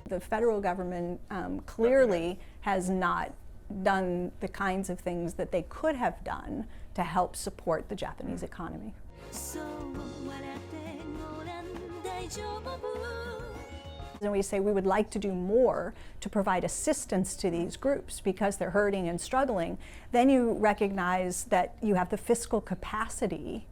The federal government clearly has not done the kinds of things that they could have done to help support the Japanese economy. And we say we would like to do more to provide assistance to these groups because they're hurting and struggling. Then you recognize that you have the fiscal capacity.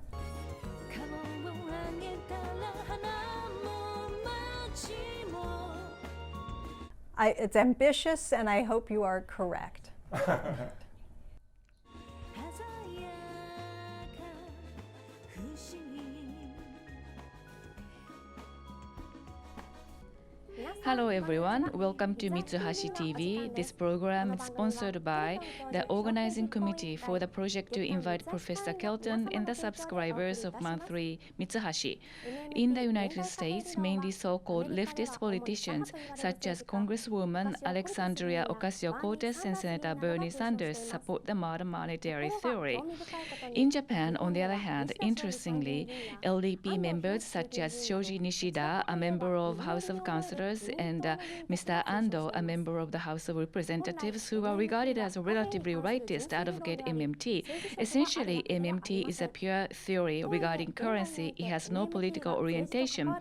It's ambitious, and I hope you are correct. Hello everyone, welcome to Mitsuhashi TV. This program is sponsored by the organizing committee for the project to invite Professor Kelton and the subscribers of monthly Mitsuhashi. In the United States, mainly so-called leftist politicians such as Congresswoman Alexandria Ocasio-Cortez and Senator Bernie Sanders support the modern monetary theory. In Japan, on the other hand, interestingly, LDP members such as Shoji Nishida, a member of House of Councilors, and Mr. Ando, a member of the House of Representatives, who are regarded as a relatively rightist, advocate MMT. Essentially, MMT is a pure theory regarding currency. It has no political orientation.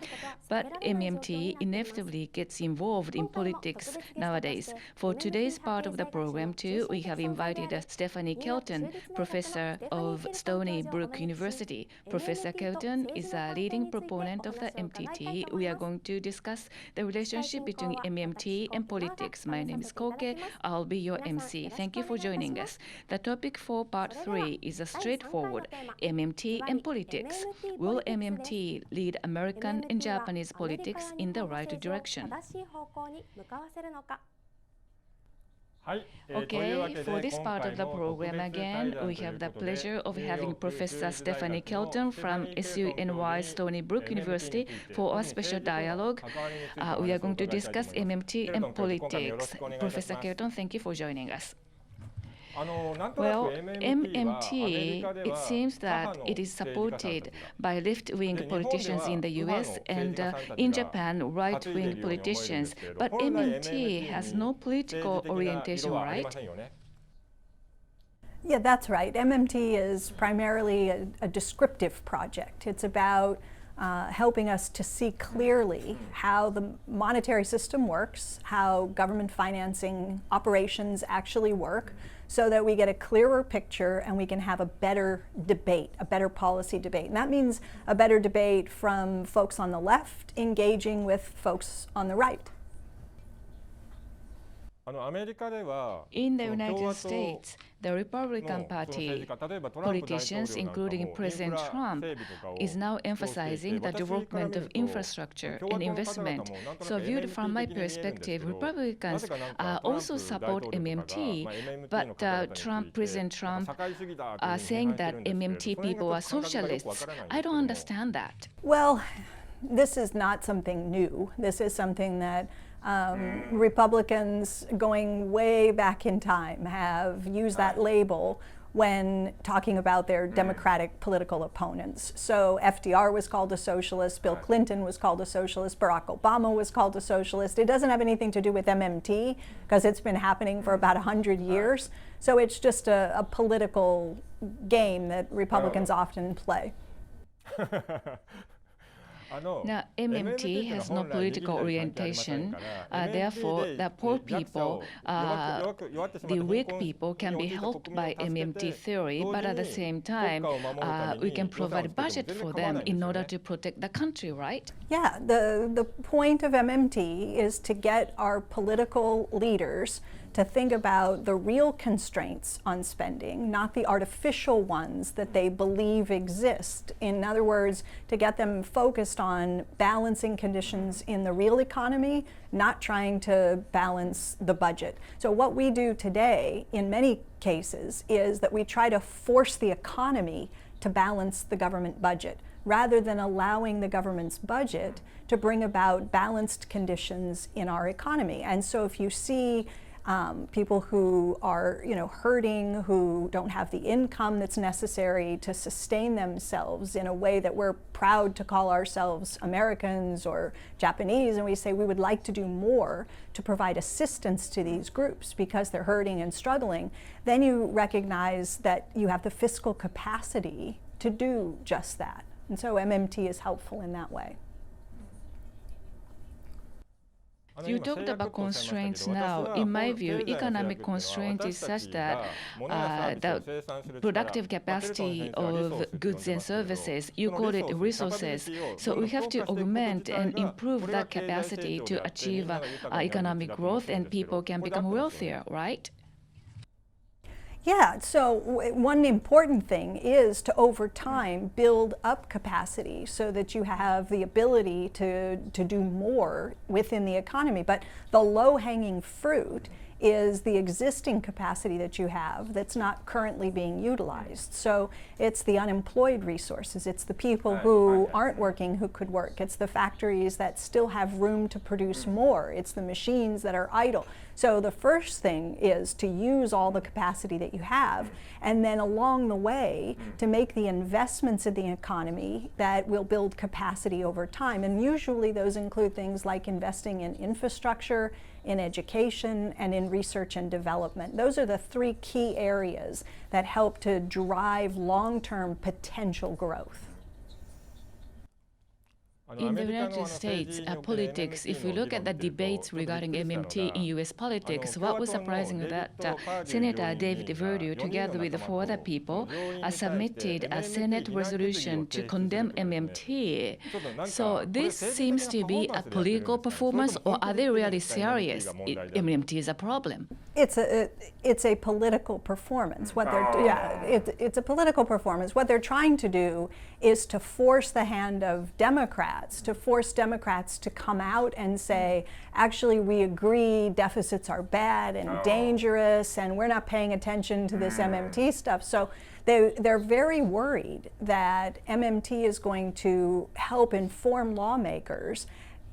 But MMT inevitably gets involved in politics nowadays. For today's part of the program, too, we have invited Stephanie Kelton, professor of Stony Brook University. Professor Kelton is a leading proponent of the MTT. We are going to discuss the relationship between MMT and politics. My name is Koke. I'll be your MC. Thank you for joining us. The topic for part 3 is a straightforward MMT and politics. Will MMT lead American and Japanese politics in the right direction? Okay, for this part of the program again, we have the pleasure of having Professor Stephanie Kelton from SUNY Stony Brook University for our special dialogue. We are going to discuss MMT and politics. Professor Kelton, thank you for joining us. Well, MMT, it seems that it is supported by left-wing politicians in the US and in Japan, right-wing politicians. But MMT has no political orientation, right? Yeah, that's right. MMT is primarily a descriptive project. It's about helping us to see clearly how the monetary system works, how government financing operations actually work, so that we get a clearer picture and we can have a better debate, a better policy debate. And that means a better debate from folks on the left engaging with folks on the right. In the United States, the Republican Party politicians, including President Trump, is now emphasizing the development of infrastructure and investment. So viewed from my perspective, Republicans also support MMT, but President Trump saying that MMT people are socialists. I don't understand that. Well, this is not something new. This is something that Republicans going way back in time have used that label when talking about their Democratic political opponents. So FDR was called a socialist, Bill Clinton was called a socialist, Barack Obama was called a socialist. It doesn't have anything to do with MMT because it's been happening for about 100 years. So it's just a political game that Republicans often play. Now, MMT has no political orientation, therefore the poor people, the weak people can be helped by MMT theory, but at the same time, we can provide a budget for them in order to protect the country, right? Yeah, the point of MMT is to get our political leaders to think about the real constraints on spending, not the artificial ones that they believe exist. In other words, to get them focused on balancing conditions in the real economy, not trying to balance the budget. So what we do today, in many cases, is that we try to force the economy to balance the government budget, rather than allowing the government's budget to bring about balanced conditions in our economy. And so if you see people who are, hurting, who don't have the income that's necessary to sustain themselves in a way that we're proud to call ourselves Americans or Japanese, and we say we would like to do more to provide assistance to these groups because they're hurting and struggling, then you recognize that you have the fiscal capacity to do just that. And so MMT is helpful in that way. You talked about constraints now. In my view, economic constraint is such that the productive capacity of goods and services, you call it resources. So we have to augment and improve that capacity to achieve economic growth, and people can become wealthier, right? Yeah, so one important thing is to, over time, build up capacity so that you have the ability to do more within the economy. But the low-hanging fruit is the existing capacity that you have that's not currently being utilized. So it's the unemployed resources, it's the people who aren't working who could work, it's the factories that still have room to produce more, it's the machines that are idle. So the first thing is to use all the capacity that you have, and then along the way to make the investments in the economy that will build capacity over time. And usually those include things like investing in infrastructure, in education, and in research and development. Those are the three key areas that help to drive long-term potential growth. In the United States politics, if we look at the debates regarding MMT in US politics, what was surprising that Senator David Verdew, together with 4 other people, submitted a Senate resolution to condemn MMT. So this seems to be a political performance, or are they really serious? MMT is a problem. It's a political performance. It's a political performance. What they're trying to do is to force the hand of Democrats, to force Democrats to come out and say, actually, we agree deficits are bad and dangerous, and we're not paying attention to this MMT stuff. So they're very worried that MMT is going to help inform lawmakers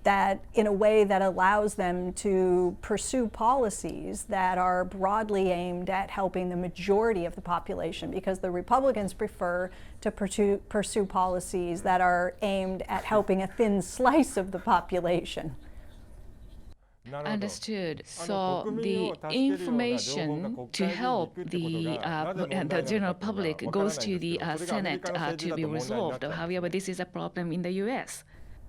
that in a way that allows them to pursue policies that are broadly aimed at helping the majority of the population, because the Republicans prefer to pursue policies that are aimed at helping a thin slice of the population. Understood. So the information to help the general public goes to the Senate to be resolved. However, this is a problem in the US.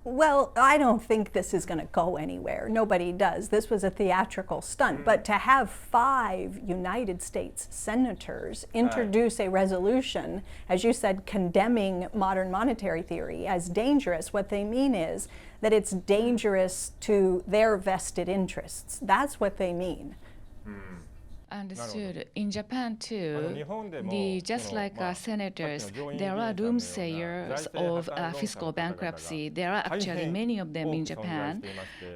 Well, I don't think this is going to go anywhere. Nobody does. This was a theatrical stunt. But to have 5 United States senators introduce a resolution, as you said, condemning modern monetary theory as dangerous, what they mean is that it's dangerous to their vested interests. That's what they mean. Understood. In Japan too, just like senators, there are doomsayers of fiscal bankruptcy. There are actually many of them in Japan,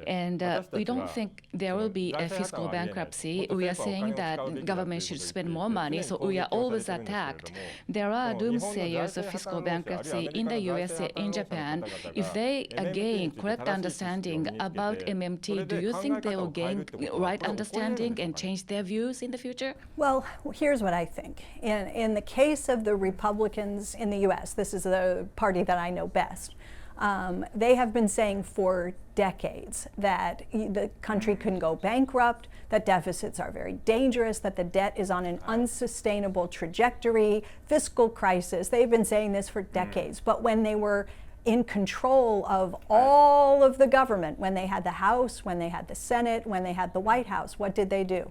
and we don't think there will be a fiscal bankruptcy. We are saying that government should spend more money, so we are always attacked. There are doomsayers of fiscal bankruptcy in the US, in Japan. If they gain correct understanding about MMT, do you think they will gain right understanding and change their views in the future? Well, here's what I think. In the case of the Republicans in the US, this is the party that I know best, they have been saying for decades that the country can go bankrupt, that deficits are very dangerous, that the debt is on an unsustainable trajectory, fiscal crisis. They've been saying this for decades. But when they were in control of all of the government, when they had the House, when they had the Senate, when they had the White House, what did they do?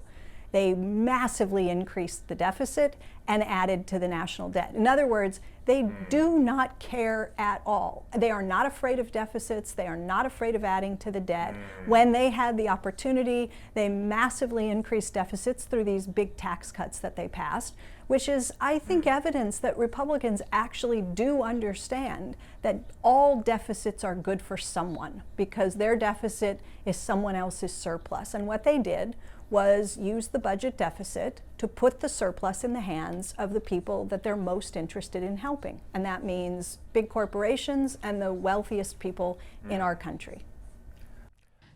They massively increased the deficit and added to the national debt. In other words, they do not care at all. They are not afraid of deficits. They are not afraid of adding to the debt. When they had the opportunity, they massively increased deficits through these big tax cuts that they passed, which is, I think, evidence that Republicans actually do understand that all deficits are good for someone, because their deficit is someone else's surplus. And what they did was use the budget deficit to put the surplus in the hands of the people that they're most interested in helping. And that means big corporations and the wealthiest people in our country.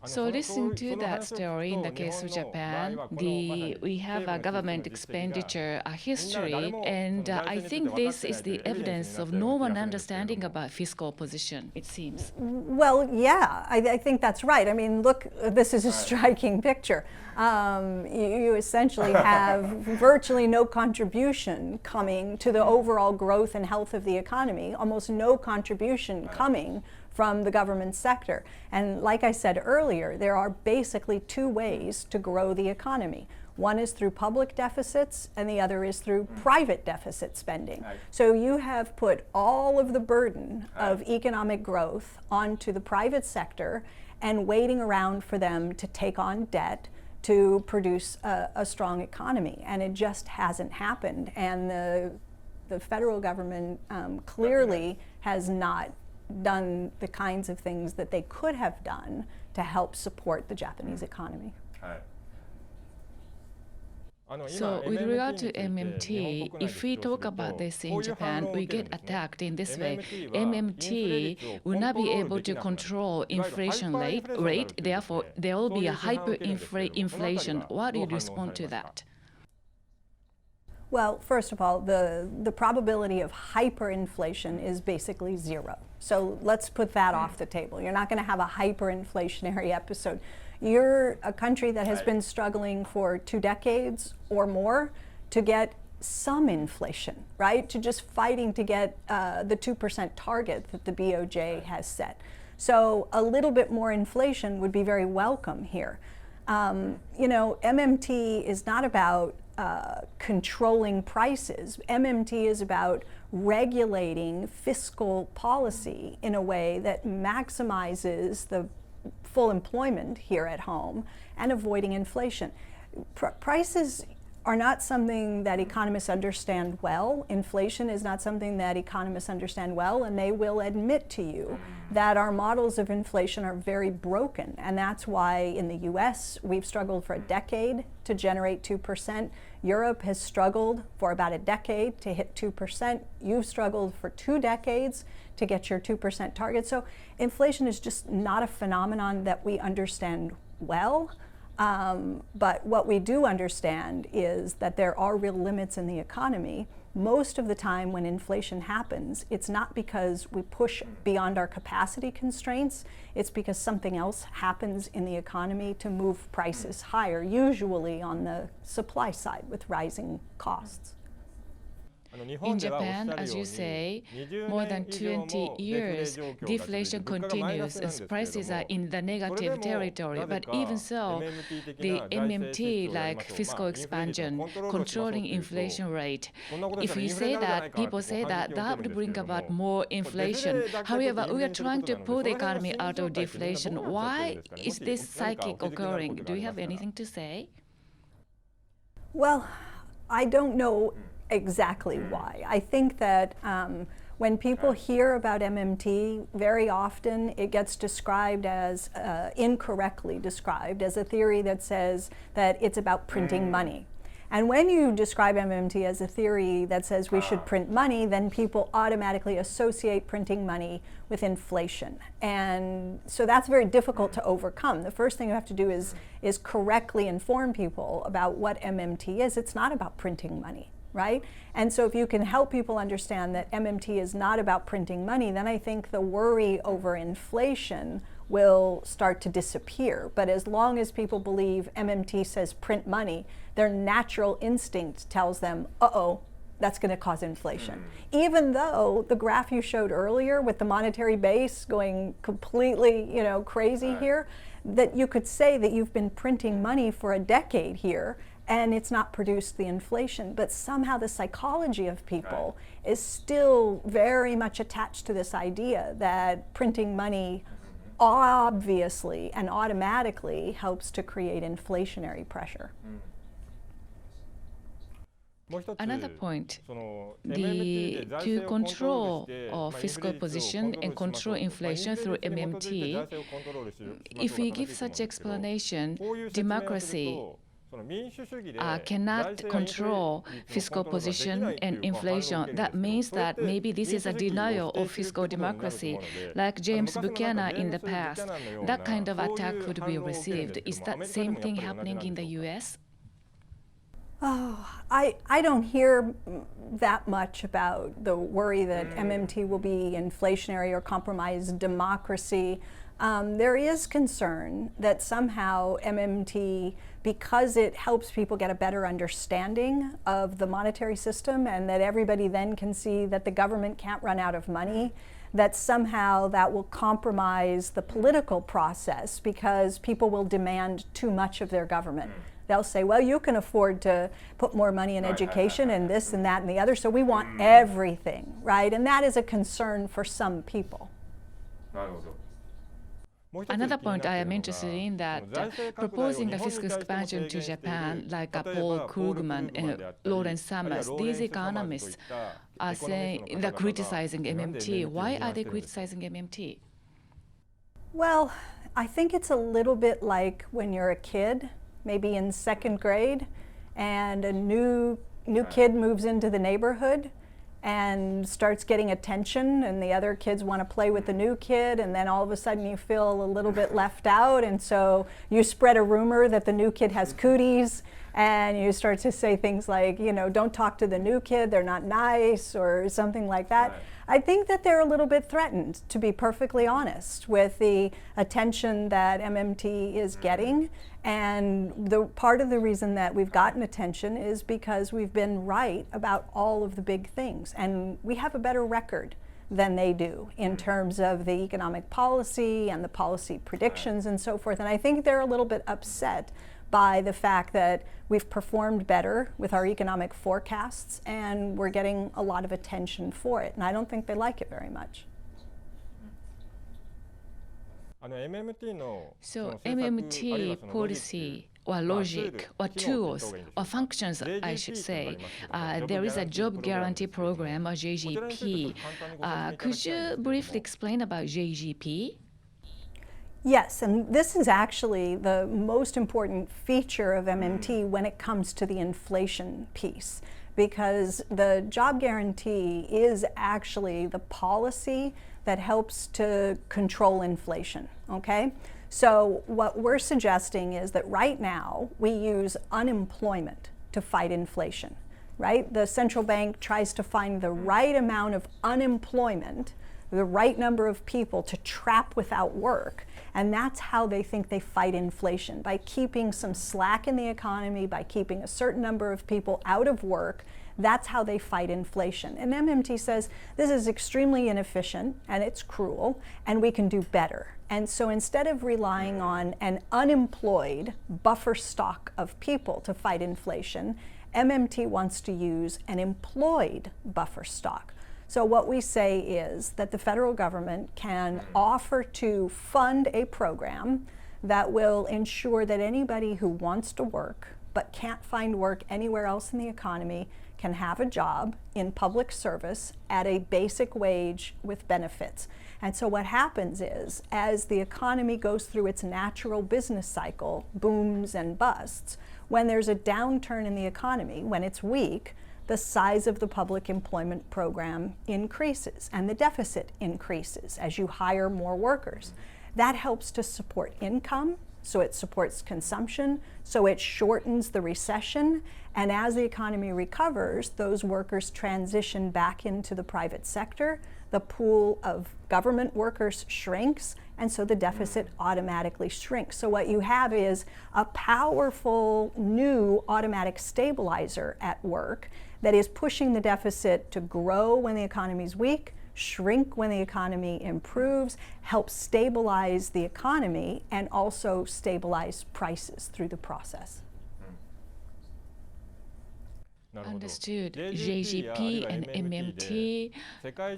So listening to that story in the case of Japan, we have a government expenditure history, and I think this is the evidence of no one understanding about fiscal position, it seems. Well, yeah, I think that's right. I mean, look, this is a striking picture. You essentially have virtually no contribution coming to the overall growth and health of the economy, almost no contribution coming from the government sector. And like I said earlier, there are basically two ways to grow the economy. One is through public deficits, and the other is through private deficit spending. So you have put all of the burden of economic growth onto the private sector and waiting around for them to take on debt to produce a strong economy. And it just hasn't happened. And the federal government clearly has not done the kinds of things that they could have done to help support the Japanese economy. So with regard to MMT, if we talk about this in Japan, we get attacked in this way. MMT will not be able to control inflation rate, therefore there will be a hyperinflation. What do you respond to that? Well, first of all, the probability of hyperinflation is basically zero. So let's put that off the table. You're not going to have a hyperinflationary episode. You're a country that has been struggling for 2 decades or more to get some inflation, right? To just fighting to get the 2% target that the BOJ has set. So a little bit more inflation would be very welcome here. You know, MMT is not about controlling prices. MMT is about regulating fiscal policy in a way that maximizes the full employment here at home and avoiding inflation. Prices are not something that economists understand well. Inflation is not something that economists understand well, and they will admit to you that our models of inflation are very broken. And that's why in the US, we've struggled for a decade to generate 2%. Europe has struggled for about a decade to hit 2%. You've struggled for 2 decades to get your 2% target. So inflation is just not a phenomenon that we understand well. But what we do understand is that there are real limits in the economy. Most of the time when inflation happens, it's not because we push beyond our capacity constraints, it's because something else happens in the economy to move prices higher, usually on the supply side with rising costs. In Japan, as you say, more than 20 years, deflation continues as prices are in the negative territory. But even so, the MMT, like fiscal expansion, controlling inflation rate, if you say that, people say that that would bring about more inflation. However, we are trying to pull the economy out of deflation. Why is this cycle occurring? Do you have anything to say? Well, I don't know exactly why. I think that when people hear about MMT, very often it gets described as, incorrectly described, as a theory that says that it's about printing money. And when you describe MMT as a theory that says we should print money, then people automatically associate printing money with inflation. And so that's very difficult to overcome. The first thing you have to do is correctly inform people about what MMT is. It's not about printing money, right? And so if you can help people understand that MMT is not about printing money, then I think the worry over inflation will start to disappear. But as long as people believe MMT says print money, their natural instinct tells them, uh-oh, that's going to cause inflation. Even though the graph you showed earlier with the monetary base going completely, crazy here, that you could say that you've been printing money for a decade here and it's not produced the inflation, but somehow the psychology of people is still very much attached to this idea that printing money obviously and automatically helps to create inflationary pressure. Another point, to control fiscal position and control inflation through MMT, if we give such explanation, democracy cannot control fiscal position and inflation. That means that maybe this is a denial of fiscal democracy, like James Buchanan in the past. That kind of attack could be received. Is that same thing happening in the US? Oh, I don't hear that much about the worry that MMT will be inflationary or compromise democracy. There is concern that somehow MMT, because it helps people get a better understanding of the monetary system and that everybody then can see that the government can't run out of money, that somehow that will compromise the political process because people will demand too much of their government. They'll say, well, you can afford to put more money in education and this and that and the other, so we want everything, right? And that is a concern for some people. Another point I am interested in that proposing a fiscal expansion to Japan, like Paul Krugman and Lawrence Summers, these economists are saying they're criticizing MMT. Why are they criticizing MMT? Well, I think it's a little bit like when you're a kid, maybe in second grade, and a new kid moves into the neighborhood and starts getting attention, and the other kids want to play with the new kid, and then all of a sudden you feel a little bit left out, and so you spread a rumor that the new kid has cooties, and you start to say things like, you know, don't talk to the new kid, they're not nice, or something like that. Right. I think that they're a little bit threatened, to be perfectly honest, with the attention that MMT is getting. And the part of the reason that we've gotten attention is because we've been right about all of the big things. And we have a better record than they do in terms of the economic policy and the policy predictions and so forth. And I think they're a little bit upset by the fact that we've performed better with our economic forecasts and we're getting a lot of attention for it. And I don't think they like it very much. So MMT policy or logic or tools or functions, I should say, there is a job guarantee program, or JGP. Could you briefly explain about JGP? Yes, and this is actually the most important feature of MMT when it comes to the inflation piece, because the job guarantee is actually the policy that helps to control inflation, okay? So what we're suggesting is that right now we use unemployment to fight inflation, right? The central bank tries to find the right amount of unemployment, the right number of people to trap without work, and that's how they think they fight inflation, by keeping some slack in the economy, by keeping a certain number of people out of work. That's how they fight inflation. And MMT says this is extremely inefficient and it's cruel and we can do better. And so instead of relying on an unemployed buffer stock of people to fight inflation, MMT wants to use an employed buffer stock. So what we say is that the federal government can offer to fund a program that will ensure that anybody who wants to work but can't find work anywhere else in the economy can have a job in public service at a basic wage with benefits. And so what happens is, as the economy goes through its natural business cycle, booms and busts, when there's a downturn in the economy, when it's weak, the size of the public employment program increases and the deficit increases as you hire more workers. That helps to support income, so it supports consumption, so it shortens the recession, and as the economy recovers, those workers transition back into the private sector, the pool of government workers shrinks, and so the deficit automatically shrinks. So what you have is a powerful new automatic stabilizer at work that is pushing the deficit to grow when the economy is weak, shrink when the economy improves, help stabilize the economy, and also stabilize prices through the process. Understood. JGP and MMT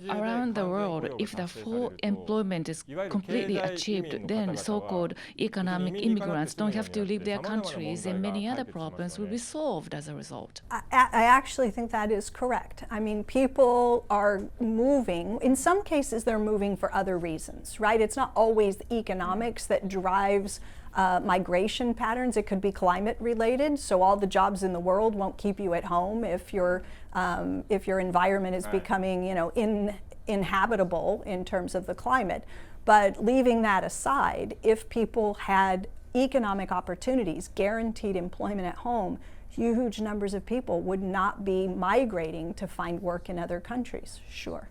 around the world, if the full employment is completely achieved, then so-called economic immigrants don't have to leave their countries and many other problems will be solved as a result. I actually think that is correct. I mean, people are moving. In some cases, they're moving for other reasons, right? It's not always economics that drives migration patterns. It could be climate related, so all the jobs in the world won't keep you at home if your environment is becoming, inhabitable in terms of the climate. But leaving that aside, if people had economic opportunities, guaranteed employment at home, huge numbers of people would not be migrating to find work in other countries. Sure.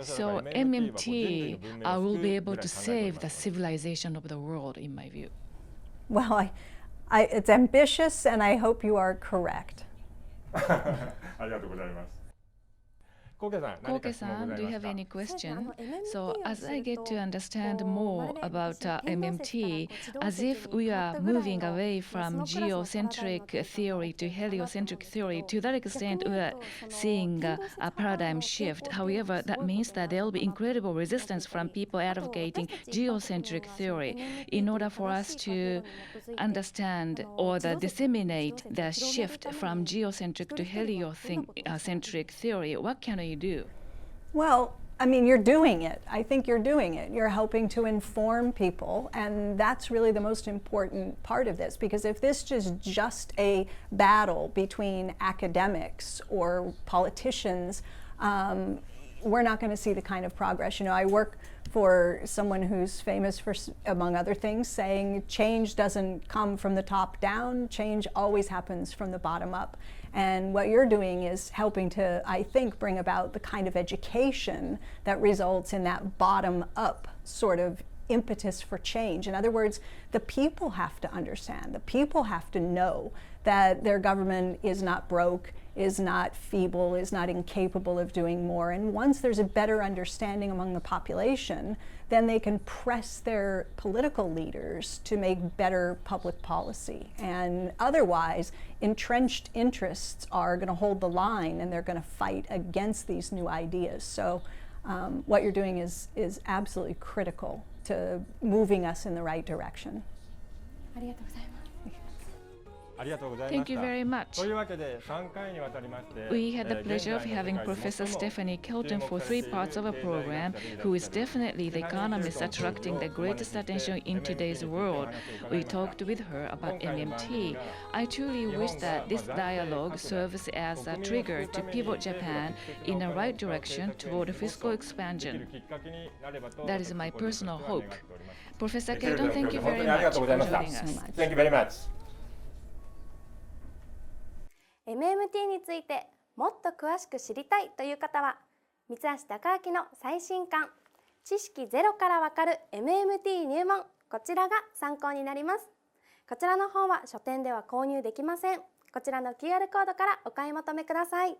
So MMT will be able to save the civilization of the world, in my view. Well, it's ambitious, and I hope you are correct. ありがとうございます。Koke-san, do you have any question? So as I get to understand more about MMT, as if we are moving away from geocentric theory to heliocentric theory, to that extent we are seeing a paradigm shift. However, that means that there will be incredible resistance from people advocating geocentric theory. In order for us to understand or disseminate the shift from geocentric to heliocentric theory, what can we do? Well, I mean, you're doing it. I think you're doing it. You're helping to inform people, and that's really the most important part of this, because if this is just a battle between academics or politicians, we're not going to see the kind of progress. I work for someone who's famous for, among other things, saying change doesn't come from the top down, change always happens from the bottom up. And what you're doing is helping to, I think, bring about the kind of education that results in that bottom up sort of impetus for change. In other words, the people have to understand, the people have to know that their government is not broke, is not feeble, is not incapable of doing more. And once there's a better understanding among the population, then they can press their political leaders to make better public policy. And otherwise, entrenched interests are going to hold the line, and they're going to fight against these new ideas. So what you're doing is absolutely critical to moving us in the right direction. Thank you very much. We had the pleasure of having Professor Stephanie Kelton for 3 parts of a program, who is definitely the economist attracting the greatest attention in today's world. We talked with her about MMT. I truly wish that this dialogue serves as a trigger to pivot Japan in the right direction toward fiscal expansion. That is my personal hope. Professor Kelton, thank you very much for joining us. Thank you very much. MMT についてもっと詳しく知りたいという方は、三橋貴明の最新刊「知識ゼロからわかる MMT 入門」、こちらが参考になります。こちらの方は書店では購入できません。こちらの QR コードからお買い求めください。